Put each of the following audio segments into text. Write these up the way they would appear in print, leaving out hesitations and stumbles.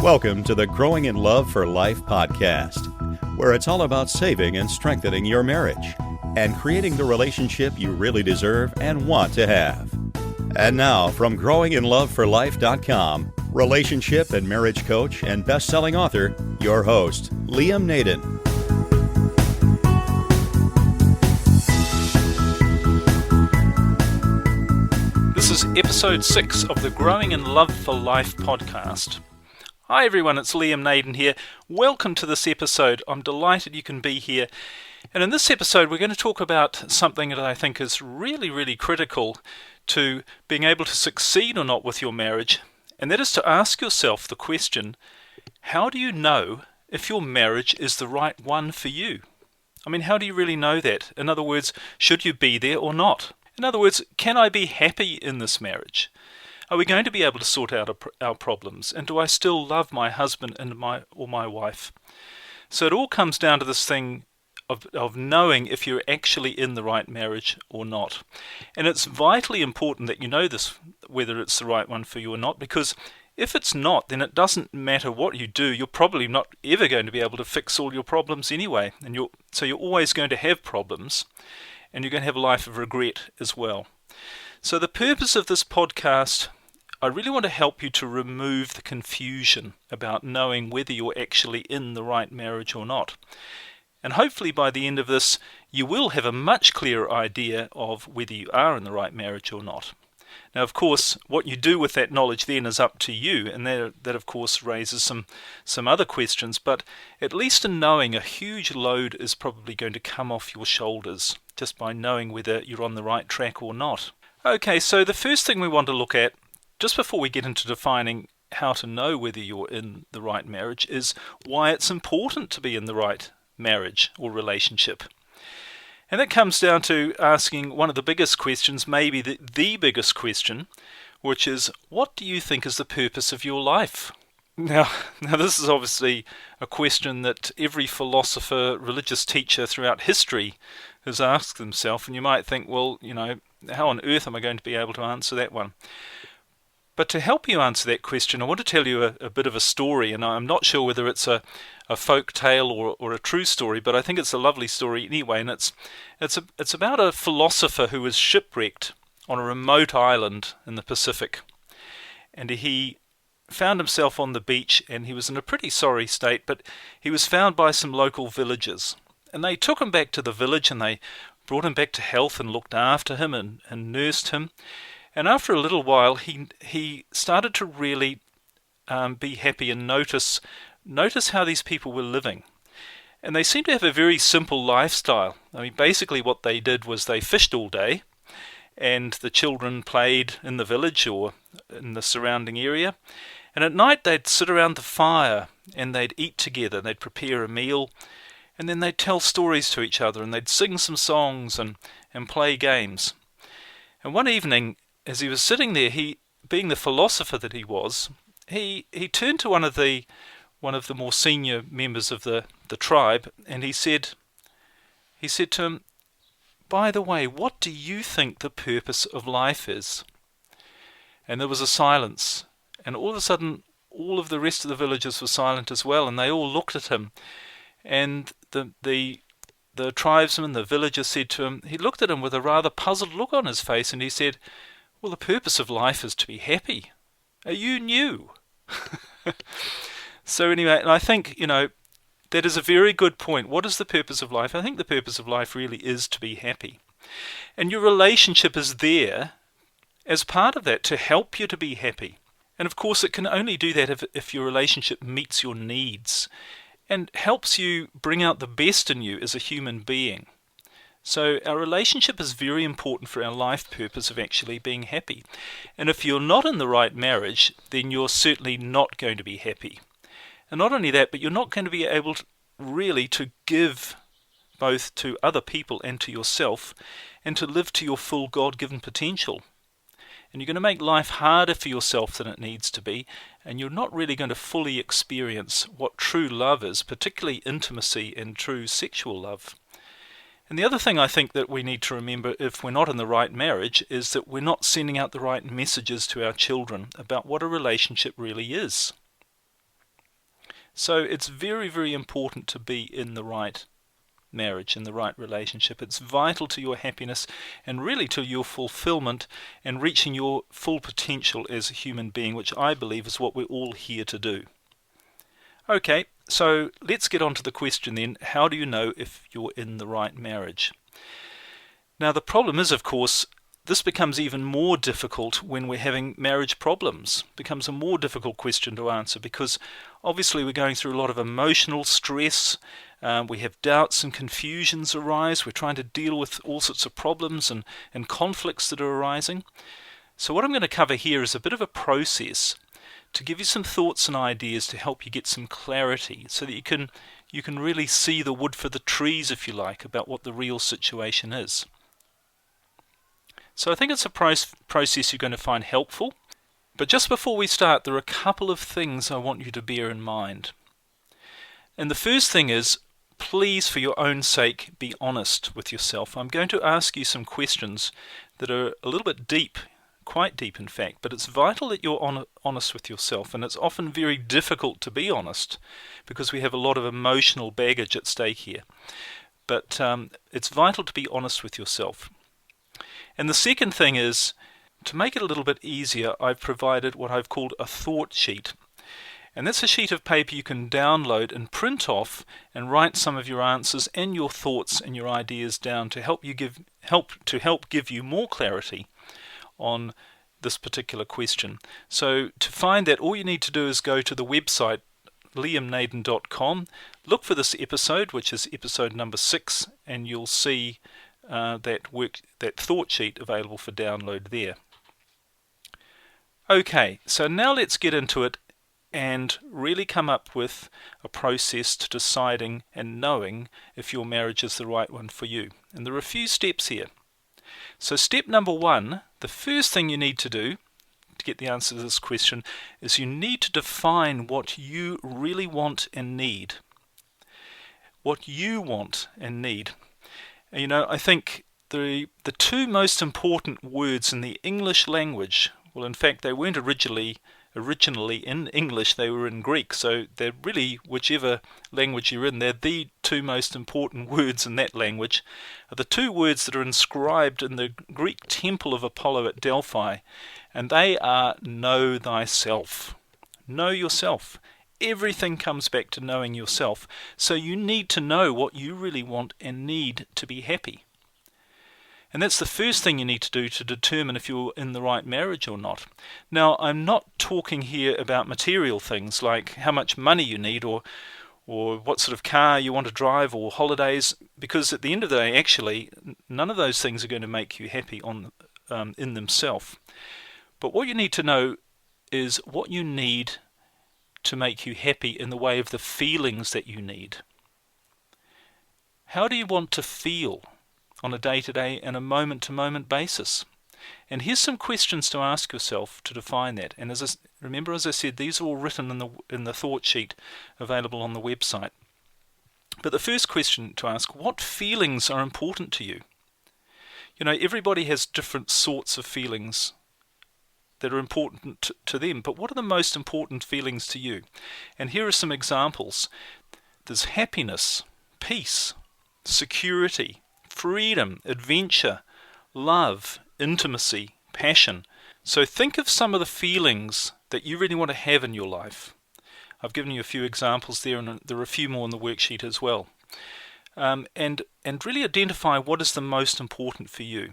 Welcome to the Growing in Love for Life podcast, where it's all about saving and strengthening your marriage and creating the relationship you really deserve and want to have. And now, from growinginloveforlife.com, relationship and marriage coach and best-selling author, your host, Liam Naden. This is episode 6 of the Growing in Love for Life podcast. Hi everyone, it's Liam Naden here. Welcome to this episode. I'm delighted you can be here. And in this episode we're going to talk about something that I think is really critical to being able to succeed or not with your marriage. And that is to ask yourself the question, how do you know if your marriage is the right one for you? I mean, how do you really know that? In other words, should you be there or not? In other words, can I be happy in this marriage? Are we going to be able to sort out our problems? And do I still love my husband and my wife? So it all comes down to this thing of knowing if you're actually in the right marriage or not. And it's vitally important that you know this, whether it's the right one for you or not, because if it's not, then it doesn't matter what you do. You're probably not ever going to be able to fix all your problems anyway. And so you're always going to have problems, and you're going to have a life of regret as well. So the purpose of this podcast, I really want to help you to remove the confusion about knowing whether you're actually in the right marriage or not. And hopefully by the end of this, you will have a much clearer idea of whether you are in the right marriage or not. Now, of course, what you do with that knowledge then is up to you, and that of course raises some other questions, but at least in knowing, a huge load is probably going to come off your shoulders just by knowing whether you're on the right track or not. Okay, so the first thing we want to look at, just before we get into defining how to know whether you're in the right marriage, is why it's important to be in the right marriage or relationship. And that comes down to asking one of the biggest questions, maybe the biggest question, which is, what do you think is the purpose of your life? Now this is obviously a question that every philosopher, religious teacher throughout history has asked themselves, and you might think, well, how on earth am I going to be able to answer that one? But to help you answer that question, I want to tell you a bit of a story, and I'm not sure whether it's a folk tale or a true story, but I think it's a lovely story anyway, and it's about a philosopher who was shipwrecked on a remote island in the Pacific, and he found himself on the beach, and he was in a pretty sorry state, but he was found by some local villagers, and they took him back to the village, and they brought him back to health and looked after him and nursed him. And after a little while, he started to really be happy and notice how these people were living. And they seemed to have a very simple lifestyle. I mean, basically what they did was they fished all day, and the children played in the village or in the surrounding area. And at night they'd sit around the fire and they'd eat together. They'd prepare a meal, and then they'd tell stories to each other, and they'd sing some songs and play games. And one evening, as he was sitting there, he, being the philosopher that he was, he turned to one of the more senior members of the tribe, and he said to him, "By the way, what do you think the purpose of life is?" And there was a silence, and all of a sudden, all of the rest of the villagers were silent as well, and they all looked at him. And the tribesman, the villager, said to him, he looked at him with a rather puzzled look on his face, and he said, "Well, the purpose of life is to be happy. You knew." So anyway, and I think, that is a very good point. What is the purpose of life? I think the purpose of life really is to be happy. And your relationship is there as part of that to help you to be happy. And of course, it can only do that if your relationship meets your needs and helps you bring out the best in you as a human being. So our relationship is very important for our life purpose of actually being happy. And if you're not in the right marriage, then you're certainly not going to be happy. And not only that, but you're not going to be able to give both to other people and to yourself, and to live to your full God-given potential. And you're going to make life harder for yourself than it needs to be, and you're not really going to fully experience what true love is, particularly intimacy and true sexual love. And the other thing I think that we need to remember if we're not in the right marriage is that we're not sending out the right messages to our children about what a relationship really is. So it's very, very important to be in the right marriage, in the right relationship. It's vital to your happiness and really to your fulfillment and reaching your full potential as a human being, which I believe is what we're all here to do. Okay, so let's get on to the question then. How do you know if you're in the right marriage? Now the problem is, of course, this becomes even more difficult when we're having marriage problems. It becomes a more difficult question to answer because obviously we're going through a lot of emotional stress. We have doubts and confusions arise. We're trying to deal with all sorts of problems and conflicts that are arising. So what I'm going to cover here is a bit of a process to give you some thoughts and ideas to help you get some clarity so that you can really see the wood for the trees, if you like, about what the real situation is. So I think it's a process you're going to find helpful. But just before we start, there are a couple of things I want you to bear in mind. And the first thing is, please, for your own sake, be honest with yourself. I'm going to ask you some questions that are a little bit deep, quite deep in fact, but it's vital that you're honest with yourself, and it's often very difficult to be honest because we have a lot of emotional baggage at stake here. But it's vital to be honest with yourself. And the second thing is, to make it a little bit easier, I've provided what I've called a thought sheet. And that's a sheet of paper you can download and print off and write some of your answers and your thoughts and your ideas down to help give you more clarity on this particular question. So to find that, all you need to do is go to the website liamnaden.com, look for this episode, which is episode number 6, and you'll see that thought sheet available for download there. Okay, so now let's get into it and really come up with a process to deciding and knowing if your marriage is the right one for you. And there are a few steps here. So step number 1, the first thing you need to do to get the answer to this question is you need to define what you really want and need. What you want and need. You know, I think the two most important words in the English language, well, in fact, they weren't originally in English, they were in Greek, so they're really, whichever language you're in, they're the two most important words in that language, are the two words that are inscribed in the Greek temple of Apollo at Delphi, and they are know thyself. Know yourself. Everything comes back to knowing yourself, so you need to know what you really want and need to be happy. And that's the first thing you need to do to determine if you're in the right marriage or not. Now, I'm not talking here about material things like how much money you need or what sort of car you want to drive or holidays, because at the end of the day, actually, none of those things are going to make you happy in themselves. But what you need to know is what you need to make you happy in the way of the feelings that you need. How do you want to feel on a day-to-day and a moment-to-moment basis? And here's some questions to ask yourself to define that. And remember, as I said, these are all written in the thought sheet available on the website. But the first question to ask, what feelings are important to you? You know, everybody has different sorts of feelings that are important to them, but what are the most important feelings to you? And here are some examples. There's happiness, peace, security, freedom, adventure, love, intimacy, passion. So think of some of the feelings that you really want to have in your life. I've given you a few examples there, and there are a few more in the worksheet as well. And really identify what is the most important for you.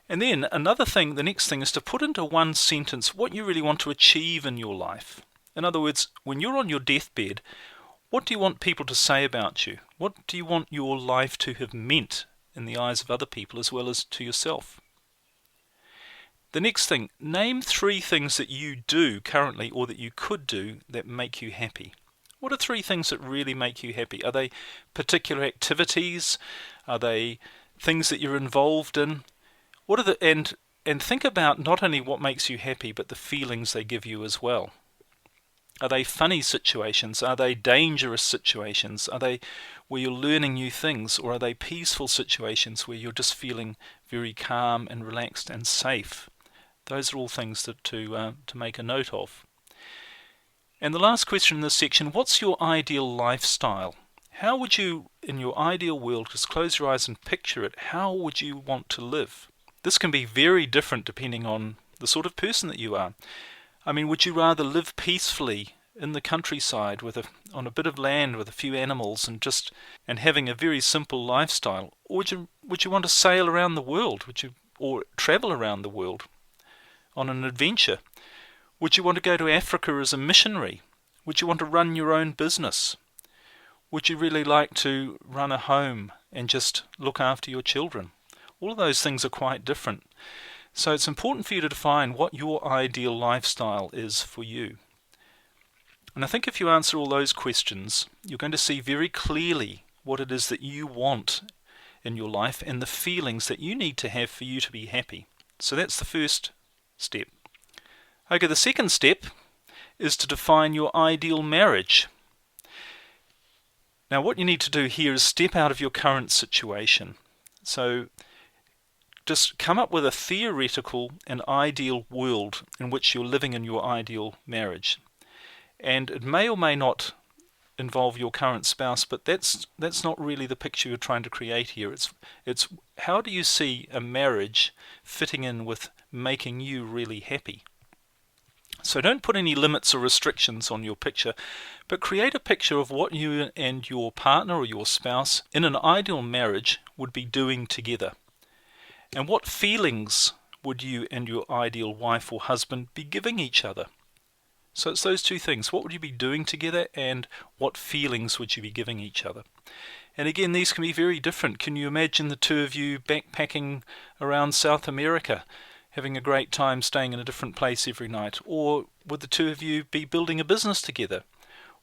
And then the next thing is to put into one sentence what you really want to achieve in your life. In other words, when you're on your deathbed, what do you want people to say about you? What do you want your life to have meant in the eyes of other people as well as to yourself? The next thing, name 3 things that you do currently or that you could do that make you happy. What are 3 things that really make you happy? Are they particular activities? Are they things that you're involved in? What are and think about not only what makes you happy, but the feelings they give you as well. Are they funny situations? Are they dangerous situations? Are they where you're learning new things? Or are they peaceful situations where you're just feeling very calm and relaxed and safe? Those are all things to make a note of. And the last question in this section, what's your ideal lifestyle? How would you, in your ideal world, just close your eyes and picture it, how would you want to live? This can be very different depending on the sort of person that you are. I mean, would you rather live peacefully in the countryside on a bit of land with a few animals and having a very simple lifestyle? Or would you want to sail around the world? Or travel around the world on an adventure? Would you want to go to Africa as a missionary? Would you want to run your own business? Would you really like to run a home and just look after your children? All of those things are quite different. So it's important for you to define what your ideal lifestyle is for you. And I think if you answer all those questions, you're going to see very clearly what it is that you want in your life and the feelings that you need to have for you to be happy. So that's the first step. Okay, the second step is to define your ideal marriage. Now what you need to do here is step out of your current situation. So just come up with a theoretical and ideal world in which you're living in your ideal marriage. And it may or may not involve your current spouse, but that's not really the picture you're trying to create here. It's how do you see a marriage fitting in with making you really happy? So don't put any limits or restrictions on your picture, but create a picture of what you and your partner or your spouse in an ideal marriage would be doing together. And what feelings would you and your ideal wife or husband be giving each other? So it's those two things. What would you be doing together and what feelings would you be giving each other? And again, these can be very different. Can you imagine the two of you backpacking around South America, having a great time staying in a different place every night? Or would the two of you be building a business together?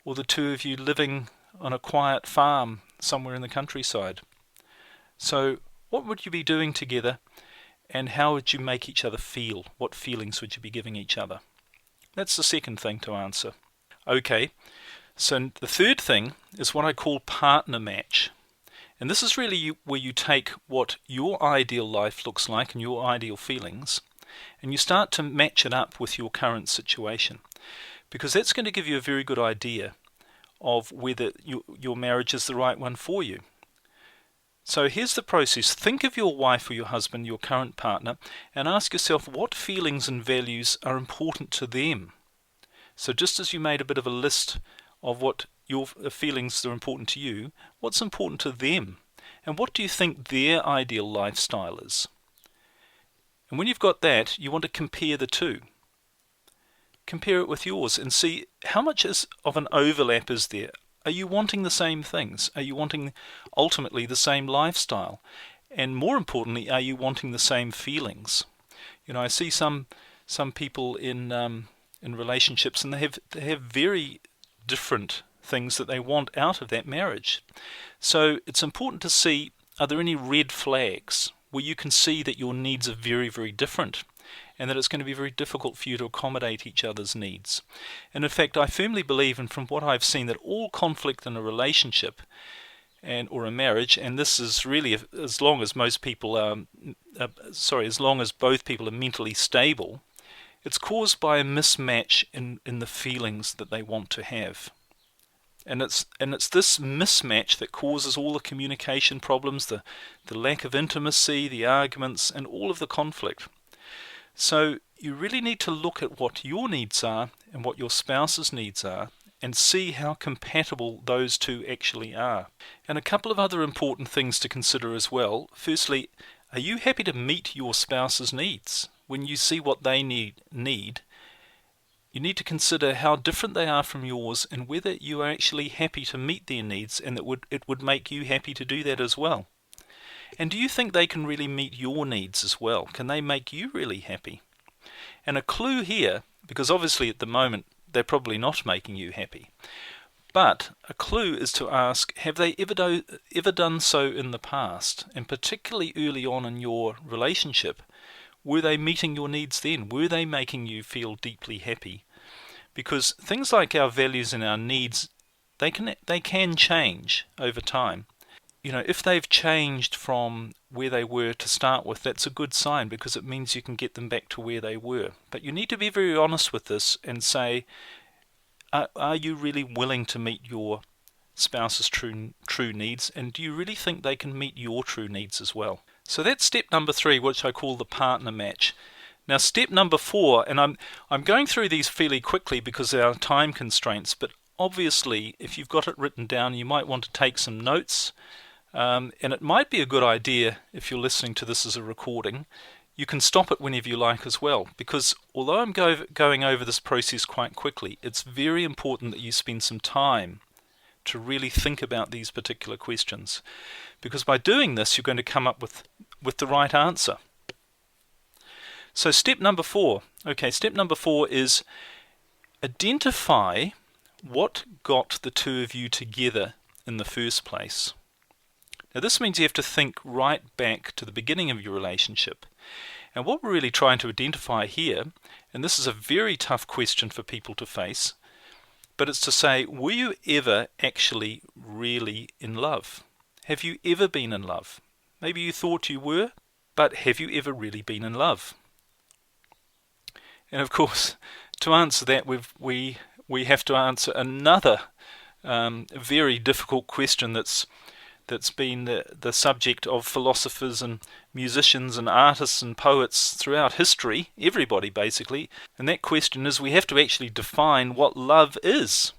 Or the two of you living on a quiet farm somewhere in the countryside? So what would you be doing together and how would you make each other feel? What feelings would you be giving each other? That's the second thing to answer. Okay, so the third thing is what I call partner match. And this is really where you take what your ideal life looks like and your ideal feelings, and you start to match it up with your current situation. Because that's going to give you a very good idea of whether your marriage is the right one for you. So here's the process. Think of your wife or your husband, your current partner, and ask yourself what feelings and values are important to them. So just as you made a bit of a list of what your feelings are important to you, what's important to them? And what do you think their ideal lifestyle is? And when you've got that, you want to compare the two. Compare it with yours and see how much of an overlap is there. Are you wanting the same things? Are you wanting ultimately the same lifestyle? And more importantly, are you wanting the same feelings? You know, I see some people in relationships, and they have very different things that they want out of that marriage. So it's important to see, are there any red flags where you can see that your needs are very, very different, and that it's going to be very difficult for you to accommodate each other's needs. And in fact, I firmly believe, and from what I've seen, that all conflict in a relationship or a marriage, and this is really as long as both people are mentally stable, it's caused by a mismatch in the feelings that they want to have. And it's this mismatch that causes all the communication problems, the lack of intimacy, the arguments, and all of the conflict. So you really need to look at what your needs are and what your spouse's needs are and see how compatible those two actually are. And a couple of other important things to consider as well. Firstly, are you happy to meet your spouse's needs? When you see what they need, you need to consider how different they are from yours and whether you are actually happy to meet their needs and that it would make you happy to do that as well. And do you think they can really meet your needs as well? Can they make you really happy? And a clue here, because obviously at the moment they're probably not making you happy, but a clue is to ask, have they ever done so in the past? And particularly early on in your relationship, were they meeting your needs then? Were they making you feel deeply happy? Because things like our values and our needs, they can change over time. You know, if they've changed from where they were to start with, that's a good sign because it means you can get them back to where they were. But you need to be very honest with this and say, Are you really willing to meet your spouse's true needs, and do you really think they can meet your true needs as well? So that's step number 3, which I call the partner match. Now step number 4, and I'm going through these fairly quickly because there are time constraints, but obviously if you've got it written down you might want to take some notes, and it might be a good idea if you're listening to this as a recording. You can stop it whenever you like as well, because although I'm going over this process quite quickly, it's very important that you spend some time to really think about these particular questions, because by doing this you're going to come up with the right answer. So step number 4. Okay, step number 4 is identify what got the two of you together in the first place. Now this means you have to think right back to the beginning of your relationship. And what we're really trying to identify here, and this is a very tough question for people to face, but it's to say, were you ever actually really in love? Have you ever been in love? Maybe you thought you were, but have you ever really been in love? And of course, to answer that, we have to answer another very difficult question that's been the subject of philosophers and musicians and artists and poets throughout history, everybody basically, and that question is we have to actually define what love is.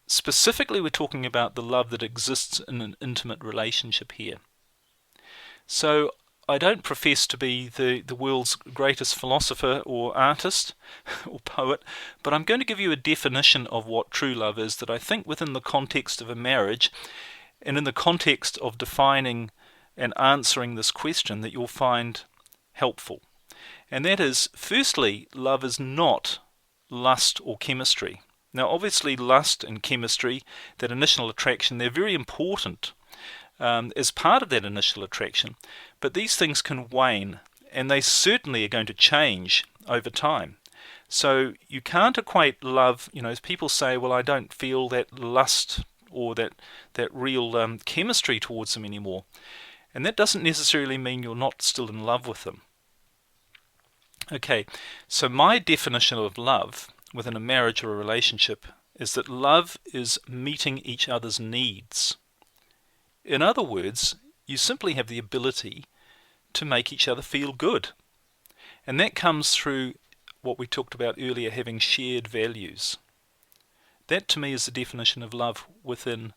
Specifically, we're talking about the love that exists in an intimate relationship here. So I don't profess to be the world's greatest philosopher or artist or poet, but I'm going to give you a definition of what true love is that I think within the context of a marriage and in the context of defining and answering this question that you'll find helpful. And that is, firstly, love is not lust or chemistry. Now obviously lust and chemistry, that initial attraction, they're very important as part of that initial attraction, but these things can wane, and they certainly are going to change over time. So you can't equate love, as people say, well, I don't feel that lust or that real chemistry towards them anymore. And that doesn't necessarily mean you're not still in love with them. Okay, so my definition of love within a marriage or a relationship is that love is meeting each other's needs. In other words, you simply have the ability to make each other feel good. And that comes through what we talked about earlier, having shared values. That to me is the definition of love within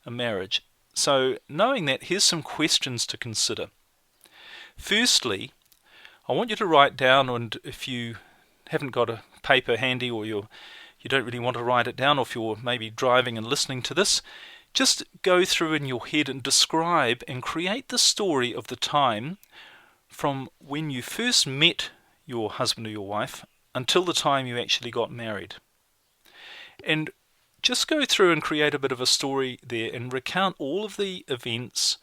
a marriage. So knowing that, here's some questions to consider. Firstly, I want you to write down, and if you haven't got a paper handy or you don't really want to write it down, or if you're maybe driving and listening to this, just go through in your head and describe and create the story of the time from when you first met your husband or your wife until the time you actually got married. And just go through and create a bit of a story there and recount all of the events.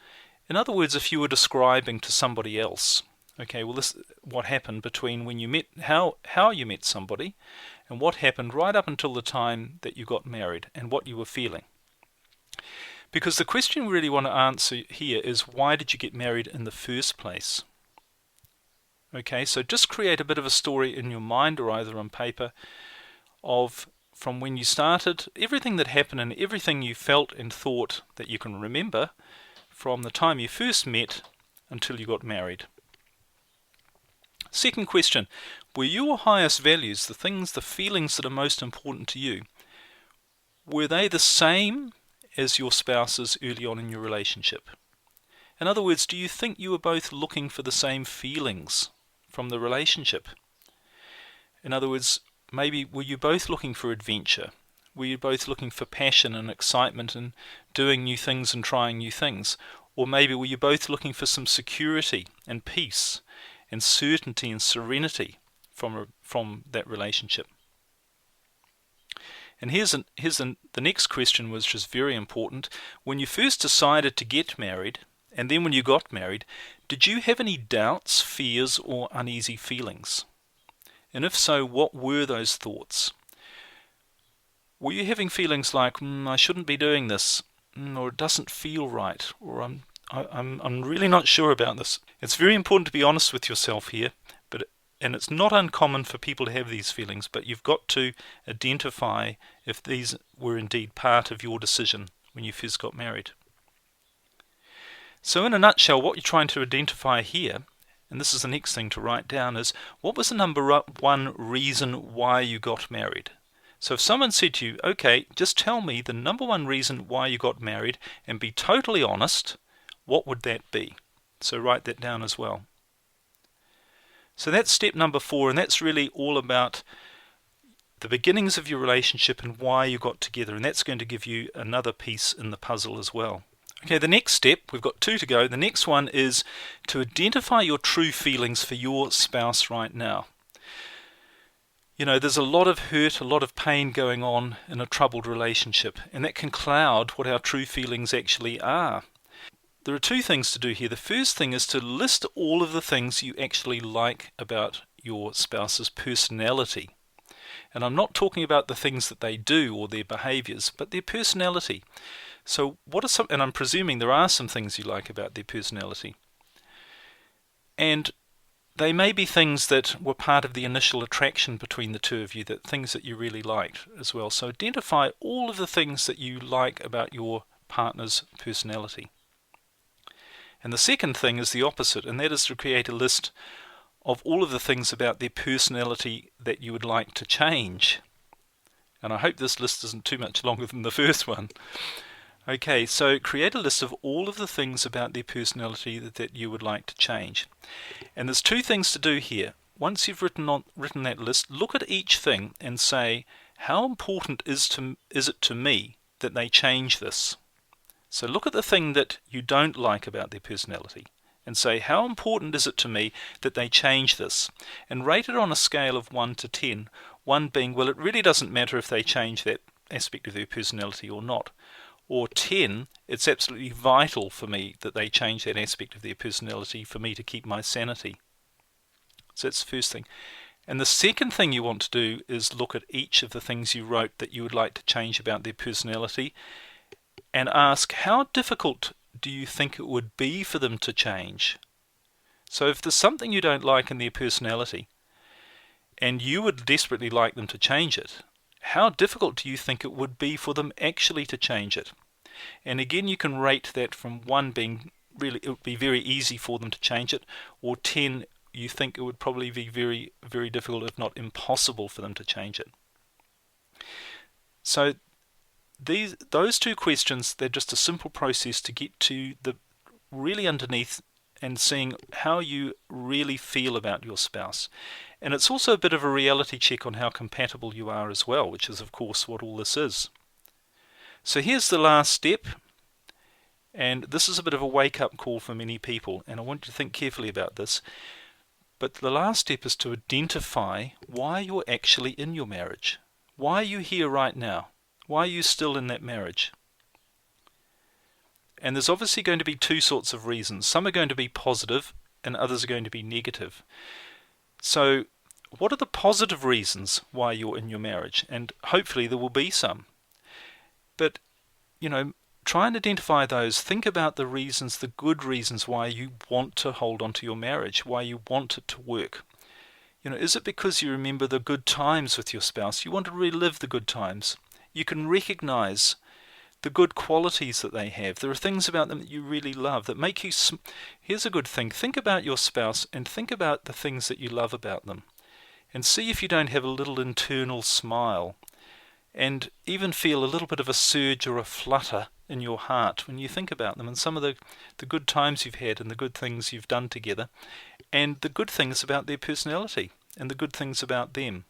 In other words, if you were describing to somebody else, okay, well, this what happened between when you met, how you met somebody, and what happened right up until the time that you got married and what you were feeling. Because the question we really want to answer here is, why did you get married in the first place? Okay, so just create a bit of a story in your mind or either on paper of from when you started, everything that happened and everything you felt and thought that you can remember from the time you first met until you got married. Second question, were your highest values, the things, the feelings that are most important to you, were they the same as your spouse's early on in your relationship? In other words, do you think you were both looking for the same feelings from the relationship? In other words, maybe were you both looking for adventure? Were you both looking for passion and excitement and doing new things and trying new things? Or maybe were you both looking for some security and peace and certainty and serenity from that relationship? And here's the next question, which is very important. When you first decided to get married, and then when you got married, did you have any doubts, fears, or uneasy feelings? And if so, what were those thoughts? Were you having feelings like, I shouldn't be doing this, or it doesn't feel right, or I'm really not sure about this? It's very important to be honest with yourself here, but And it's not uncommon for people to have these feelings, but you've got to identify if these were indeed part of your decision when you first got married. So in a nutshell, what you're trying to identify here, and this is the next thing to write down, is what was the number one reason why you got married? So if someone said to you, okay, just tell me the number one reason why you got married and be totally honest, what would that be? So write that down as well. So that's step number 4, and that's really all about the beginnings of your relationship and why you got together, and that's going to give you another piece in the puzzle as well. Okay, the next step, we've got 2 to go. The next one is to identify your true feelings for your spouse right now. You know, there's a lot of hurt, a lot of pain going on in a troubled relationship, and that can cloud what our true feelings actually are. There are 2 things to do here. The first thing is to list all of the things you actually like about your spouse's personality. And I'm not talking about the things that they do or their behaviours, but their personality. So what are some, and I'm presuming there are some things you like about their personality. And they may be things that were part of the initial attraction between the 2 of you, that things that you really liked as well. So identify all of the things that you like about your partner's personality. And the second thing is the opposite, and that is to create a list of all of the things about their personality that you would like to change. And I hope this list isn't too much longer than the first one. Okay, so create a list of all of the things about their personality that you would like to change. And there's 2 things to do here. Once you've written that list, look at each thing and say, how important is it to me that they change this? So look at the thing that you don't like about their personality and say, how important is it to me that they change this? And rate it on a scale of 1 to 10, 1 being, well, it really doesn't matter if they change that aspect of their personality or not. Or 10, it's absolutely vital for me that they change that aspect of their personality for me to keep my sanity. So that's the first thing. And the second thing you want to do is look at each of the things you wrote that you would like to change about their personality and ask, how difficult do you think it would be for them to change? So if there's something you don't like in their personality and you would desperately like them to change it, how difficult do you think it would be for them actually to change it? And again, you can rate that from 1 being really, it would be very easy for them to change it, or 10, you think it would probably be very, very difficult, if not impossible, for them to change it. So those 2 questions, they're just a simple process to get to the really underneath and seeing how you really feel about your spouse. And it's also a bit of a reality check on how compatible you are as well, which is of course what all this is. So here's the last step, and this is a bit of a wake-up call for many people, and I want you to think carefully about this. But the last step is to identify why you're actually in your marriage. Why are you here right now? Why are you still in that marriage? And there's obviously going to be 2 sorts of reasons. Some are going to be positive and others are going to be negative. So what are the positive reasons why you're in your marriage? And hopefully there will be some. But, try and identify those. Think about the reasons, the good reasons why you want to hold on to your marriage, why you want it to work. Is it because you remember the good times with your spouse? You want to relive the good times. You can recognize the good qualities that they have. There are things about them that you really love that make you... Here's a good thing. Think about your spouse and think about the things that you love about them. And see if you don't have a little internal smile. And even feel a little bit of a surge or a flutter in your heart when you think about them and some of the good times you've had and the good things you've done together and the good things about their personality and the good things about them.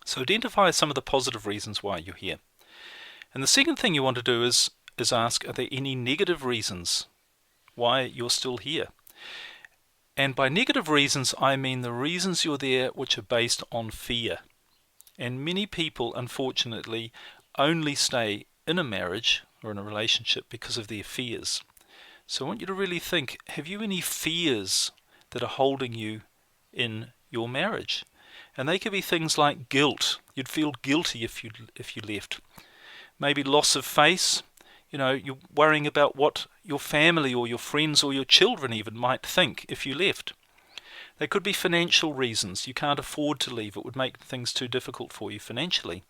So identify some of the positive reasons why you're here. And the second thing you want to do is ask, are there any negative reasons why you're still here? And by negative reasons, I mean the reasons you're there which are based on fear. And many people, unfortunately, only stay in a marriage or in a relationship because of their fears. So I want you to really think, have you any fears that are holding you in your marriage? And they could be things like guilt. You'd feel guilty if you left. Maybe loss of face. You're worrying about what your family or your friends or your children even might think if you left. They could be financial reasons. You can't afford to leave. It would make things too difficult for you financially.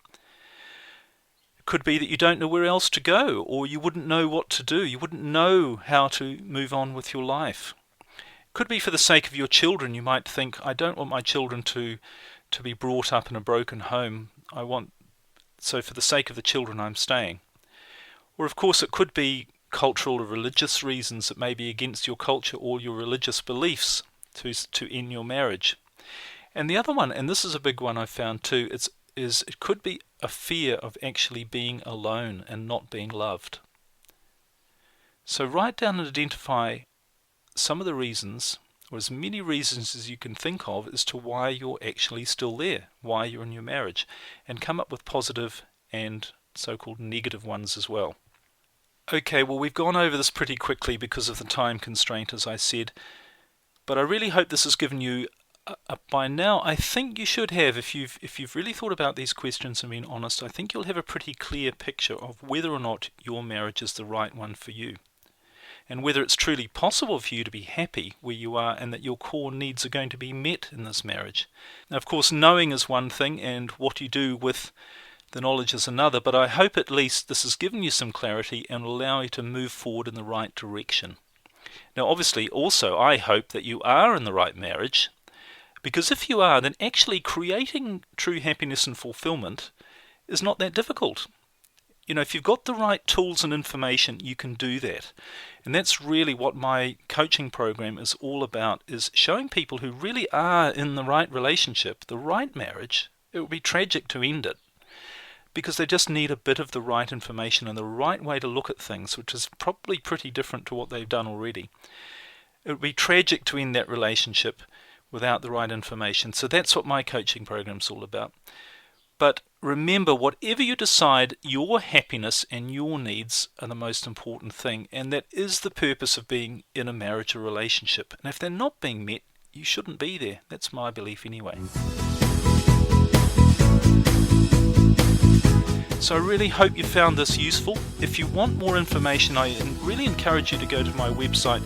It could be that you don't know where else to go, or you wouldn't know what to do. You wouldn't know how to move on with your life. It could be for the sake of your children. You might think, I don't want my children to be brought up in a broken home. So for the sake of the children, I'm staying. Or of course it could be cultural or religious reasons that may be against your culture or your religious beliefs to end your marriage. And the other one, and this is a big one I found too, is it could be a fear of actually being alone and not being loved. So write down and identify some of the reasons, or as many reasons as you can think of, as to why you're actually still there, why you're in your marriage, and come up with positive and so-called negative ones as well. Okay, well, we've gone over this pretty quickly because of the time constraint, as I said, but I really hope this has given you by now, I think you should have, if you've really thought about these questions and been honest, I think you'll have a pretty clear picture of whether or not your marriage is the right one for you, and whether it's truly possible for you to be happy where you are and that your core needs are going to be met in this marriage. Now, of course, knowing is one thing, and what you do with the knowledge is another, but I hope at least this has given you some clarity and will allow you to move forward in the right direction. Now, obviously, also, I hope that you are in the right marriage, because if you are, then actually creating true happiness and fulfillment is not that difficult. You know, if you've got the right tools and information, you can do that. And that's really what my coaching program is all about, is showing people who really are in the right relationship, the right marriage. It would be tragic to end it, because they just need a bit of the right information and the right way to look at things, which is probably pretty different to what they've done already. It would be tragic to end that relationship without the right information. So that's what my coaching program's all about. But remember, whatever you decide, your happiness and your needs are the most important thing, and that is the purpose of being in a marriage or relationship. And if they're not being met, you shouldn't be there. That's my belief anyway. So I really hope you found this useful. If you want more information, I really encourage you to go to my website,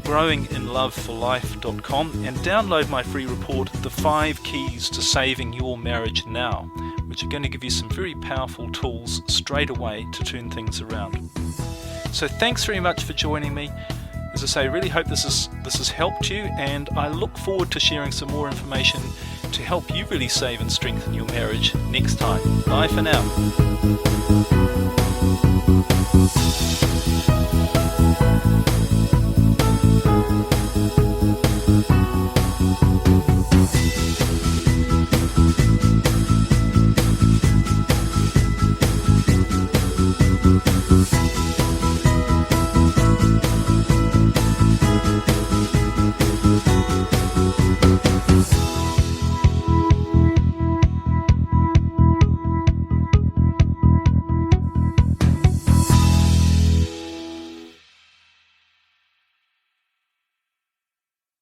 growinginloveforlife.com, and download my free report, The 5 Keys to Saving Your Marriage Now, which are going to give you some very powerful tools straight away to turn things around. So thanks very much for joining me. As I say, I really hope this has helped you, and I look forward to sharing some more information to help you really save and strengthen your marriage next time. Bye for now.